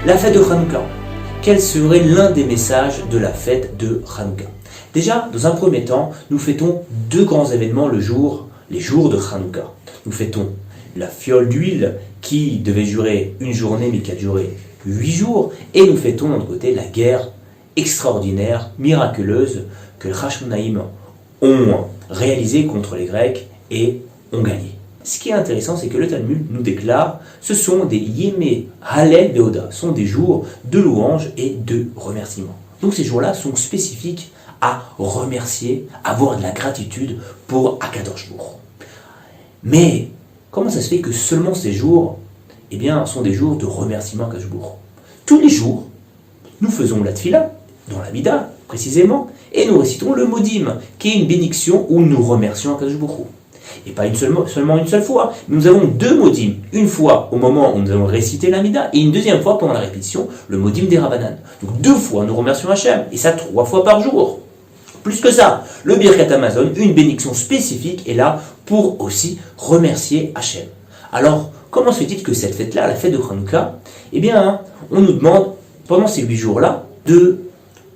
La fête de Hanouka. Quel serait l'un des messages de la fête de Hanouka? Déjà, dans un premier temps, nous fêtons deux grands événements les jours de Hanouka. Nous fêtons la fiole d'huile qui devait durer une journée mais qui a duré 8 jours. Et nous fêtons de notre côté la guerre extraordinaire, miraculeuse que les Hashmonaïm ont réalisée contre les Grecs et ont gagné. Ce qui est intéressant, c'est que le Talmud nous déclare ce sont des Yémé Halel Beoda, sont des jours de louange et de remerciement. Donc ces jours-là sont spécifiques à remercier, à avoir de la gratitude pour Akadosh Baruch Hu. Mais comment ça se fait que seulement ces jours sont des jours de remerciement à Akadosh Baruch Hu? Tous les jours, nous faisons la tfila, dans la Mida précisément, et nous récitons le Modim, qui est une bénédiction où nous remercions Akadosh Baruch Hu. Et pas seulement une seule fois. Nous avons deux modim. Une fois au moment où nous allons réciter l'Amida, et une deuxième fois pendant la répétition, le modim des Rabbanan. Donc 2 fois nous remercions Hachem, et ça 3 fois par jour. Plus que ça, le Birkat Hamazon, une bénédiction spécifique, est là pour aussi remercier Hachem. Alors, comment se fait-il que cette fête-là, la fête de Hanouka, on nous demande, pendant ces 8 jours-là, de,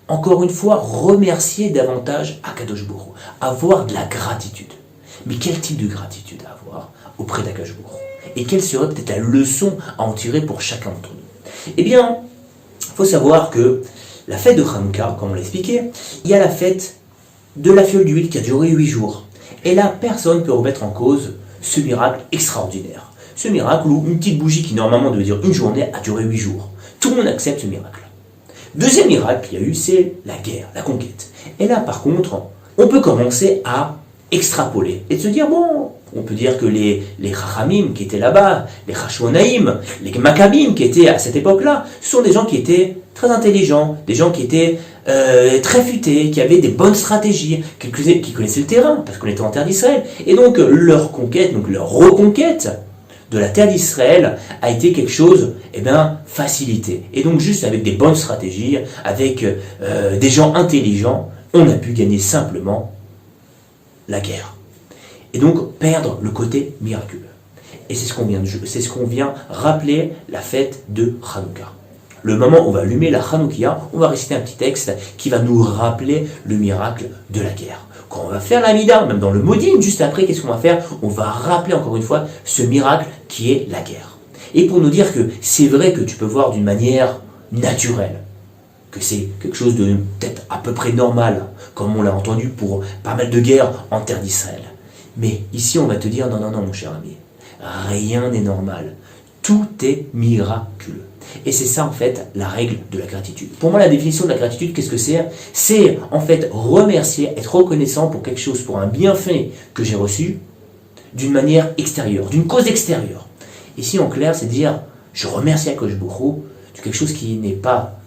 encore une fois, remercier davantage Akadosh Baruch Hu, avoir de la gratitude. Mais quel type de gratitude à avoir auprès d'Akadosh Baruch Hu? Et quelle serait peut-être la leçon à en tirer pour chacun d'entre nous? Il faut savoir que la fête de Hanouka, comme on l'a expliqué, il y a la fête de la fiole d'huile qui a duré 8 jours. Et là, personne ne peut remettre en cause ce miracle extraordinaire. Ce miracle où une petite bougie qui normalement devait dire une journée a duré 8 jours. Tout le monde accepte ce miracle. Deuxième miracle qu'il y a eu, c'est la guerre, la conquête. Et là, par contre, on peut commencer à extrapoler et de se dire, on peut dire que les Chachamim qui étaient là-bas, les Hashmonaïm, les Maccabim qui étaient à cette époque-là, ce sont des gens qui étaient très intelligents, des gens qui étaient très futés, qui avaient des bonnes stratégies, qui connaissaient le terrain, parce qu'on était en terre d'Israël. Et donc leur conquête, donc leur reconquête de la terre d'Israël a été quelque chose, facilité. Et donc juste avec des bonnes stratégies, avec des gens intelligents, on a pu gagner simplement la guerre. Et donc perdre le côté miraculeux. Et c'est ce qu'on vient rappeler la fête de Hanouka. Le moment où on va allumer la Hanoukia, on va réciter un petit texte qui va nous rappeler le miracle de la guerre. Quand on va faire l'Amida, même dans le Modim, juste après, qu'est-ce qu'on va faire? On va rappeler encore une fois ce miracle qui est la guerre. Et pour nous dire que c'est vrai que tu peux voir d'une manière naturelle, que c'est quelque chose de peut-être à peu près normal, comme on l'a entendu pour pas mal de guerres en terre d'Israël. Mais ici, on va te dire, non, mon cher ami, rien n'est normal. Tout est miraculeux. Et c'est ça, en fait, la règle de la gratitude. Pour moi, la définition de la gratitude, qu'est-ce que c'est? C'est, en fait, remercier, être reconnaissant pour quelque chose, pour un bienfait que j'ai reçu, d'une manière extérieure, d'une cause extérieure. Ici, en clair, c'est dire, je remercie Akadosh Baruch Hu de quelque chose qui n'est pas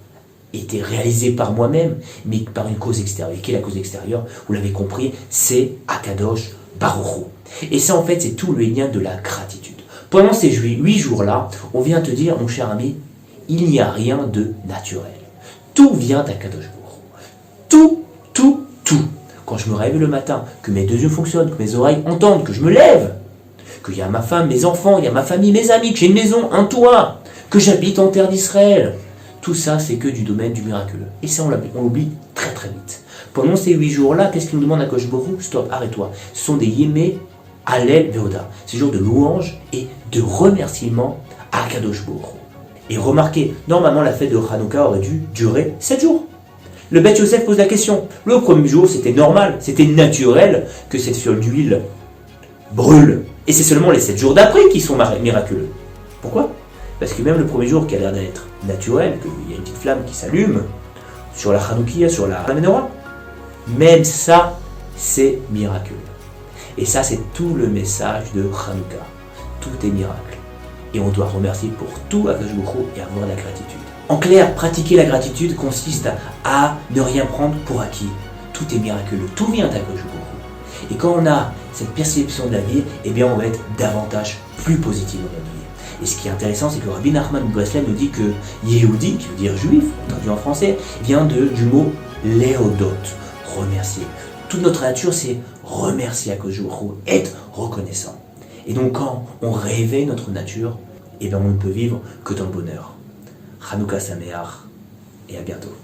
été réalisé par moi-même, mais par une cause extérieure. Et quelle est la cause extérieure? Vous l'avez compris, c'est Akadosh Baruch Hu. Et ça, en fait, c'est tout le lien de la gratitude. Pendant ces 8 jours-là, on vient te dire, mon cher ami, il n'y a rien de naturel. Tout vient d'Akadosh Baruch Hu. Tout. Quand je me réveille le matin, que mes 2 yeux fonctionnent, que mes oreilles entendent, que je me lève, qu'il y a ma femme, mes enfants, il y a ma famille, mes amis, que j'ai une maison, un toit, que j'habite en terre d'Israël. Tout ça, c'est que du domaine du miraculeux. Et ça, on l'oublie très très vite. Pendant ces 8 jours-là, qu'est-ce qu'il nous demande à Akadosh Baruch Hu? Stop, arrête-toi. Ce sont des Yémé Halel Veoda. Ces jours de louange et de remerciement à Akadosh Baruch Hu. Et remarquez, normalement la fête de Hanouka aurait dû durer 7 jours. Le Beth Yosef pose la question. Le premier jour, c'était normal, c'était naturel que cette fiole d'huile brûle. Et c'est seulement les 7 jours d'après qui sont miraculeux. Pourquoi? Parce que même le premier jour qui a l'air d'être naturel, qu'il y a une petite flamme qui s'allume sur la Hanoukia, sur la Menorah, même ça, c'est miraculeux. Et ça, c'est tout le message de Hanouka. Tout est miracle. Et on doit remercier pour tout Akadosh Baruch Hu et avoir la gratitude. En clair, pratiquer la gratitude consiste à ne rien prendre pour acquis. Tout est miraculeux, tout vient d'Akadosh Baruch Hu. Et quand on a cette perception de la vie, on va être davantage plus positif dans notre vie. Et ce qui est intéressant, c'est que Rabbi Nachman de Breslev nous dit que Yehudi, qui veut dire juif, traduit en français, vient du mot Léodot, remercier. Toute notre nature, c'est remercier Akadosh Baruch Hu, être reconnaissant. Et donc quand on réveille notre nature, on ne peut vivre que dans le bonheur. Hanouka Sameach et à bientôt.